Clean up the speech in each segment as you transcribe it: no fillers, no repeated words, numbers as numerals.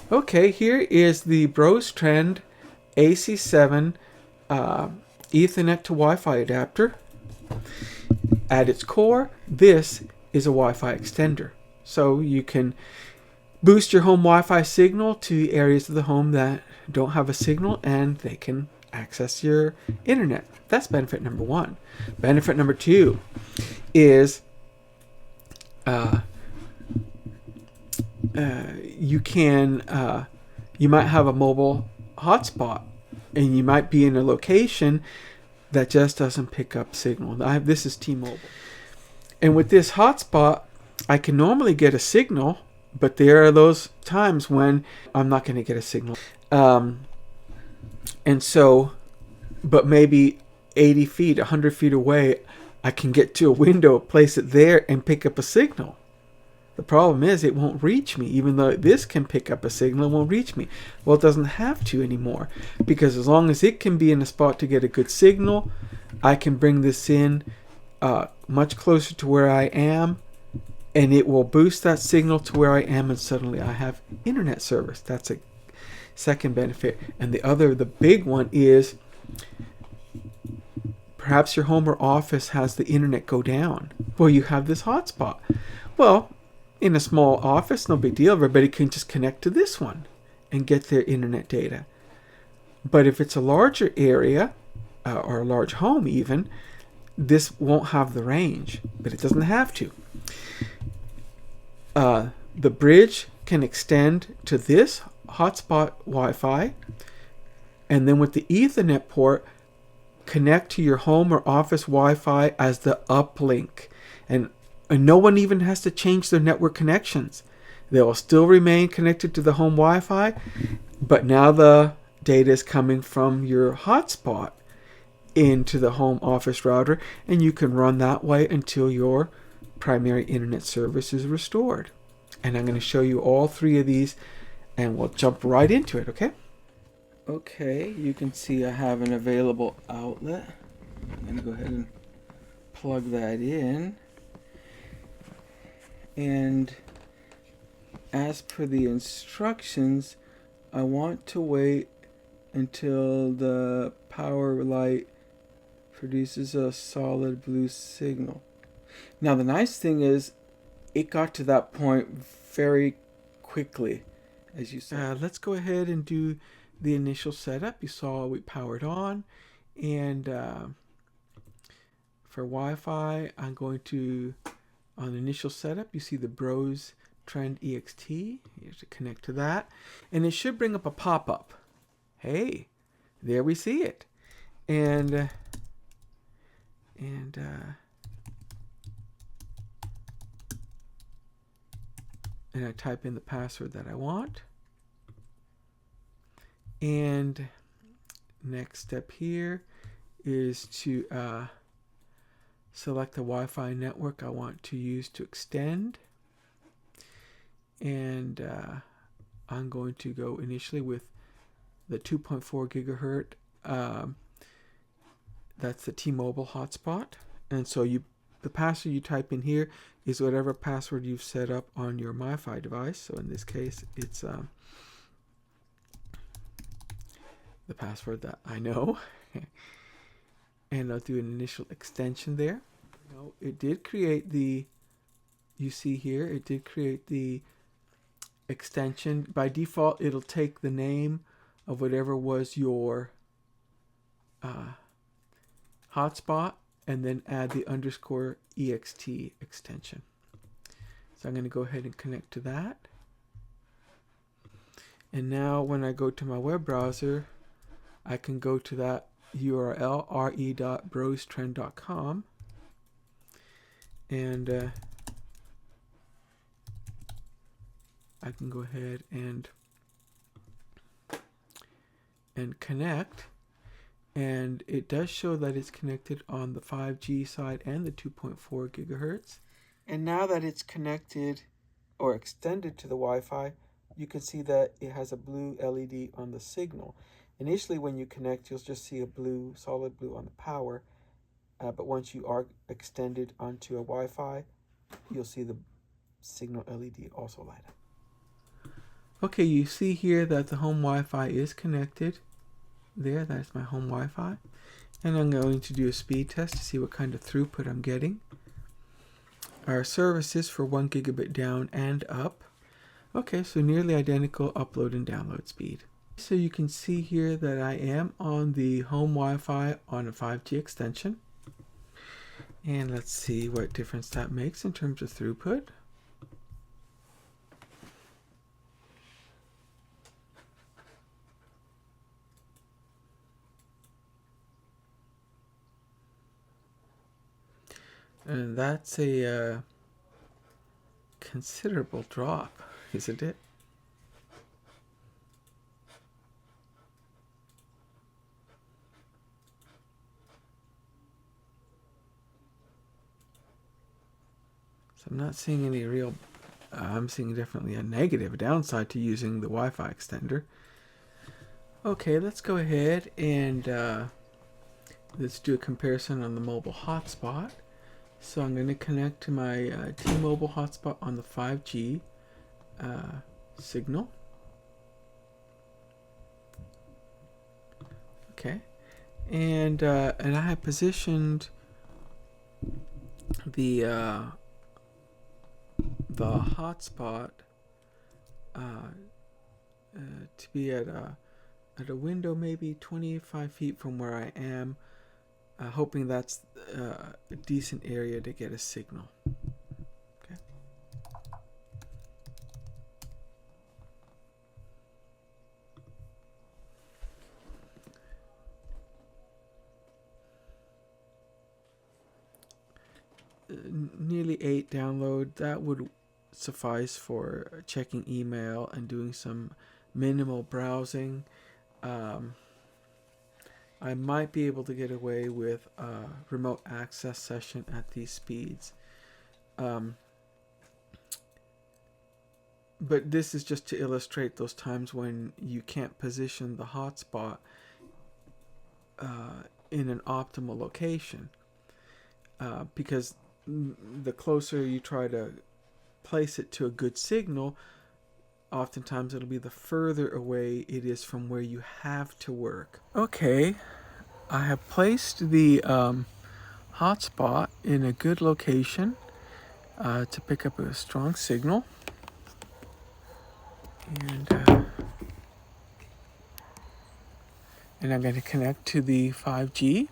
Okay, here is the Brostrend AC7 Ethernet to Wi-Fi adapter. At its core, this is a Wi-Fi extender. So you can boost your home Wi-Fi signal to areas of the home that don't have a signal, and they can access your internet. That's benefit number one. Benefit number two is you might have a mobile hotspot, and you might be in a location that just doesn't pick up signal. This is T-Mobile, and with this hotspot, I can normally get a signal, but there are those times when I'm not going to get a signal, and so, but maybe 80 feet, 100 feet away, I can get to a window, place it there, and pick up a signal. The problem is it won't reach me. Even though this can pick up a signal, it won't reach me. Well, it doesn't have to anymore, because as long as it can be in a spot to get a good signal, I can bring this in much closer to where I am, and it will boost that signal to where I am, and suddenly I have internet service. That's a second benefit. And the big one is perhaps your home or office has the internet go down. Well, you have this hotspot. Well, in a small office, no big deal. Everybody can just connect to this one and get their internet data. But if it's a larger area, or a large home even, this won't have the range, but it doesn't have to. The bridge can extend to this hotspot Wi-Fi, and then with the Ethernet port, connect to your home or office Wi-Fi as the uplink. And no one even has to change their network connections. They will still remain connected to the home Wi-Fi, but now the data is coming from your hotspot into the home office router, and you can run that way until your primary internet service is restored. And I'm going to show you all three of these, and we'll jump right into it, okay? Okay, you can see I have an available outlet. I'm going to go ahead and plug that in. And as per the instructions, I want to wait until the power light produces a solid blue signal. Now the nice thing is it got to that point very quickly, as you saw. Let's go ahead and do the initial setup. You saw we powered on, and for Wi-Fi, I'm going to, on initial setup, you see the Brostrend EXT. You have to connect to that, and it should bring up a pop-up. Hey, there we see it, and I type in the password that I want. And next step here is to select the Wi-Fi network I want to use to extend. And I'm going to go initially with the 2.4 gigahertz. That's the T-Mobile hotspot. And so the password you type in here is whatever password you've set up on your MiFi device. So in this case, it's the password that I know. And I'll do an initial extension there. It did create you see here, it did create the extension. By default, it'll take the name of whatever was your hotspot and then add the underscore ext extension. So I'm going to go ahead and connect to that. And now when I go to my web browser, I can go to that URL, re.brostrend.com, and I can go ahead and connect. And it does show that it's connected on the 5G side and the 2.4 gigahertz. And now that it's connected or extended to the Wi-Fi, you can see that it has a blue LED on the signal. Initially, when you connect, you'll just see a blue, solid blue on the power. But once you are extended onto a Wi-Fi, you'll see the signal LED also light up. Okay, you see here that the home Wi-Fi is connected. There, that's my home Wi-Fi. And I'm going to do a speed test to see what kind of throughput I'm getting. Our service is for 1 gigabit down and up. Okay, so nearly identical upload and download speed. So you can see here that I am on the home Wi-Fi on a 5G extension. And let's see what difference that makes in terms of throughput. And that's a considerable drop, isn't it? So I'm not seeing any real, I'm seeing definitely a negative downside to using the Wi-Fi extender. Okay, let's go ahead and let's do a comparison on the mobile hotspot. So I'm going to connect to my T-Mobile hotspot on the 5G signal. Okay, and I have positioned the hotspot to be at a window maybe 25 feet from where I am, hoping that's a decent area to get a signal. Okay. Nearly 8 download. That would suffice for checking email and doing some minimal browsing. I might be able to get away with a remote access session at these speeds. But this is just to illustrate those times when you can't position the hotspot in an optimal location. Because the closer you try to place it to a good signal, oftentimes it'll be the further away it is from where you have to work. Okay, I have placed the hotspot in a good location to pick up a strong signal. And I'm going to connect to the 5G.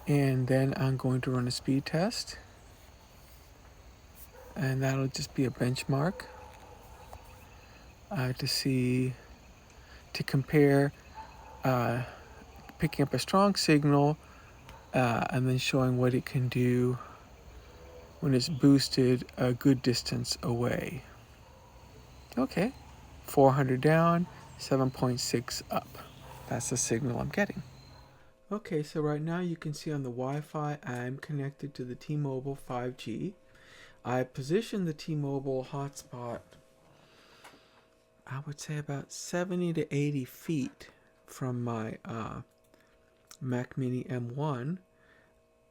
And then I'm going to run a speed test. And that'll just be a benchmark to compare picking up a strong signal and then showing what it can do when it's boosted a good distance away. Okay, 400 down, 7.6 up. That's the signal I'm getting. Okay, so right now you can see on the Wi-Fi I'm connected to the T-Mobile 5G. I positioned the T-Mobile hotspot, I would say about 70 to 80 feet from my Mac Mini M1.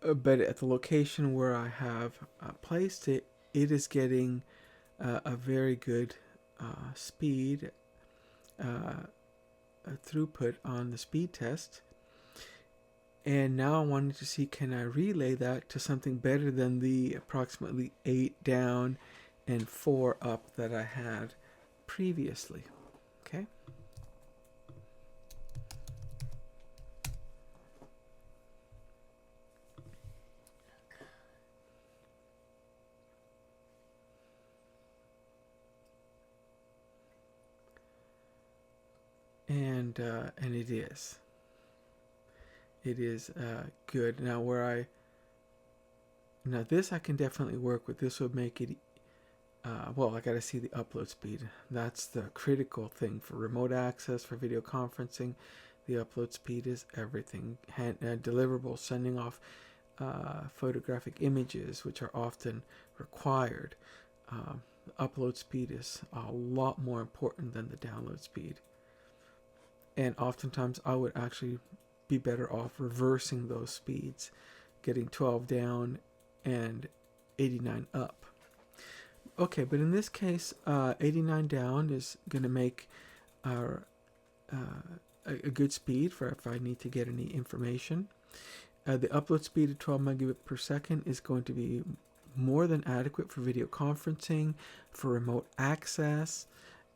But at the location where I have placed it, it is getting a very good speed throughput on the speed test. And now I wanted to see, can I relay that to something better than the approximately 8 down and 4 up that I had previously. Okay. And it is. It is good. Now this I can definitely work with. This would make it, well, I got to see the upload speed. That's the critical thing for remote access, for video conferencing. The upload speed is everything. Deliverables, sending off photographic images, which are often required. Upload speed is a lot more important than the download speed. And oftentimes I would actually be better off reversing those speeds, getting 12 down and 89 up. Okay, but in this case, 89 down is going to make our a good speed for if I need to get any information. The upload speed of 12 megabit per second is going to be more than adequate for video conferencing, for remote access,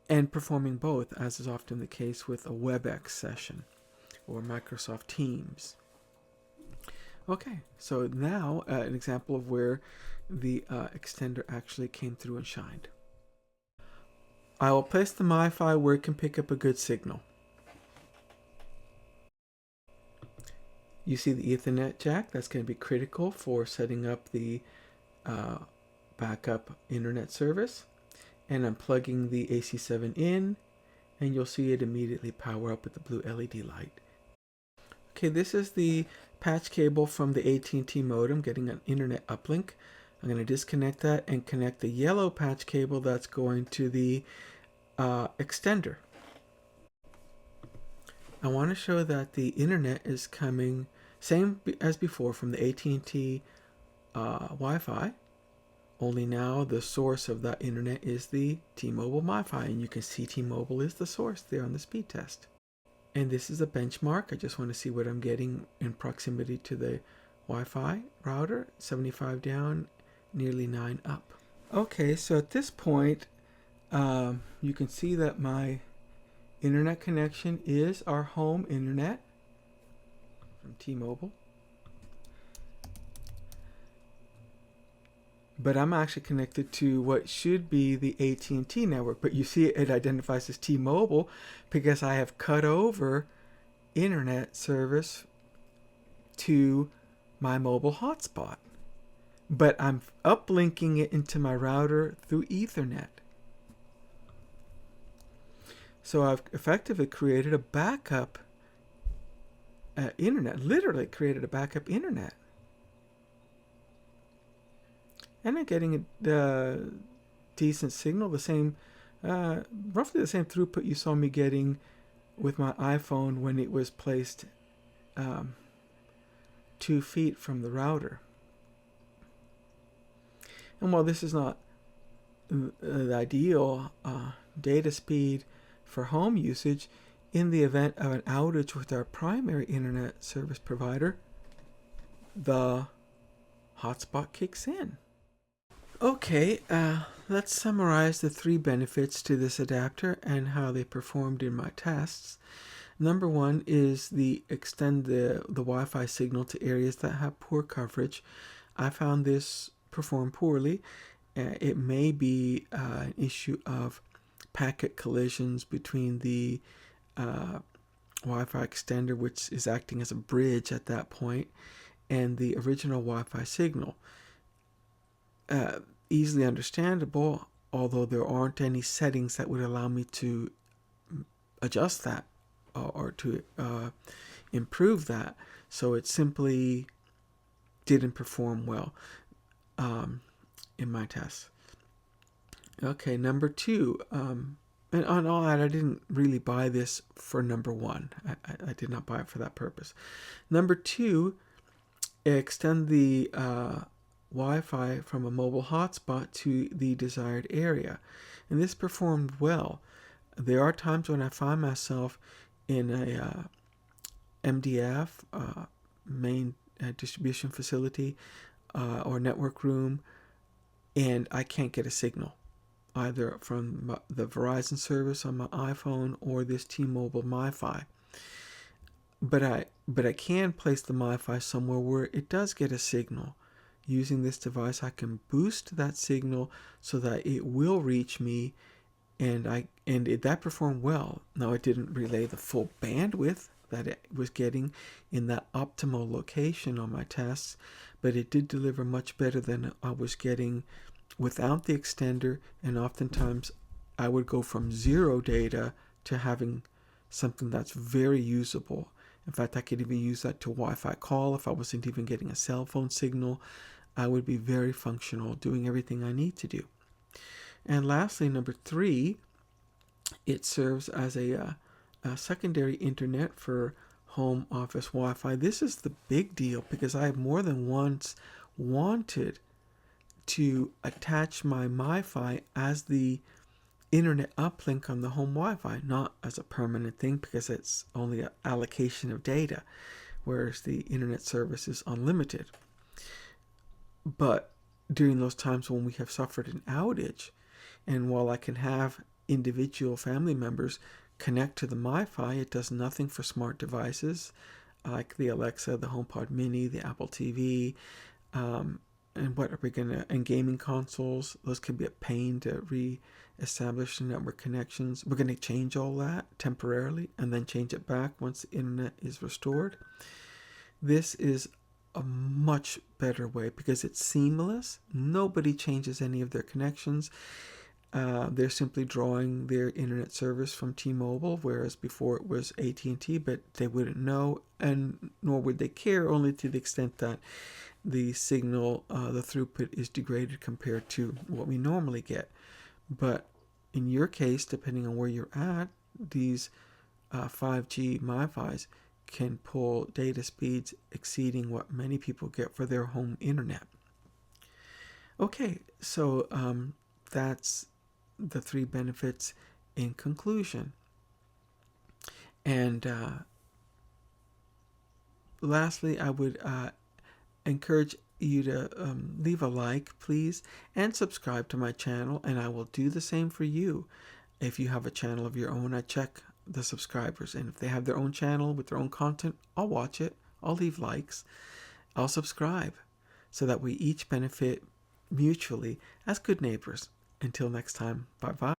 and performing both, as is often the case with a WebEx session or Microsoft Teams. Okay, so now an example of where the extender actually came through and shined. I will place the MiFi where it can pick up a good signal. You see the Ethernet jack. That's going to be critical for setting up the backup internet service. And I'm plugging the AC7 in, and you'll see it immediately power up with the blue LED light. Okay, this is the patch cable from the AT&T modem getting an internet uplink. I'm going to disconnect that and connect the yellow patch cable that's going to the extender. I want to show that the internet is coming same as before from the AT&T Wi-Fi, only now the source of that internet is the T-Mobile MiFi, and you can see T-Mobile is the source there on the speed test. And this is a benchmark. I just want to see what I'm getting in proximity to the Wi-Fi router. 75 down, nearly 9 up. Okay, so at this point, you can see that my internet connection is our home internet from T-Mobile. But I'm actually connected to what should be the AT&T network. But you see it identifies as T-Mobile because I have cut over internet service to my mobile hotspot. But I'm uplinking it into my router through Ethernet. So I've effectively created a backup internet, literally created a backup internet. And I'm getting a decent signal, the same, roughly the same throughput you saw me getting with my iPhone when it was placed 2 feet from the router. And while this is not the ideal data speed for home usage, in the event of an outage with our primary internet service provider, the hotspot kicks in. Okay, let's summarize the 3 benefits to this adapter and how they performed in my tests. Number 1 is the extend the Wi-Fi signal to areas that have poor coverage. I found this perform poorly. It may be an issue of packet collisions between the Wi-Fi extender, which is acting as a bridge at that point, and the original Wi-Fi signal. Easily understandable, although there aren't any settings that would allow me to adjust that or to improve that. So it simply didn't perform well in my tests. Okay, number 2. And on all that, I didn't really buy this for number 1. I did not buy it for that purpose. Number 2, extend the Wi-Fi from a mobile hotspot to the desired area. And this performed well. There are times when I find myself in a MDF, main distribution facility, or network room, and I can't get a signal, either from the Verizon service on my iPhone or this T-Mobile MiFi. But I can place the MiFi somewhere where it does get a signal. Using this device, I can boost that signal so that it will reach me, and that performed well. Now, it didn't relay the full bandwidth that it was getting in that optimal location on my tests, but it did deliver much better than I was getting without the extender, and oftentimes I would go from 0 data to having something that's very usable. In fact, I could even use that to Wi-Fi call if I wasn't even getting a cell phone signal. I would be very functional, doing everything I need to do. And lastly, number 3, it serves as a secondary internet for home office Wi-Fi. This is the big deal because I have more than once wanted to attach my MiFi as the internet uplink on the home Wi-Fi, not as a permanent thing because it's only an allocation of data, whereas the internet service is unlimited. But during those times when we have suffered an outage, and while I can have individual family members connect to the MiFi, it does nothing for smart devices like the Alexa, the HomePod Mini, the Apple TV, and what are we gonna, and gaming consoles. Those can be a pain to re-establish the network connections. We're gonna change all that temporarily and then change it back once the internet is restored. This is a much better way because it's seamless. Nobody changes any of their connections. They're simply drawing their internet service from T-Mobile, whereas before it was AT&T, but they wouldn't know, and nor would they care, only to the extent that the signal, the throughput is degraded compared to what we normally get. But in your case, depending on where you're at, these 5G MiFis can pull data speeds exceeding what many people get for their home internet. Okay, so that's the 3 benefits in conclusion. And lastly, I would encourage you to leave a like, please, and subscribe to my channel, and I will do the same for you. If you have a channel of your own, I check the subscribers, and if they have their own channel with their own content, I'll watch it, I'll leave likes, I'll subscribe, so that we each benefit mutually as good neighbors. Until next time, bye-bye.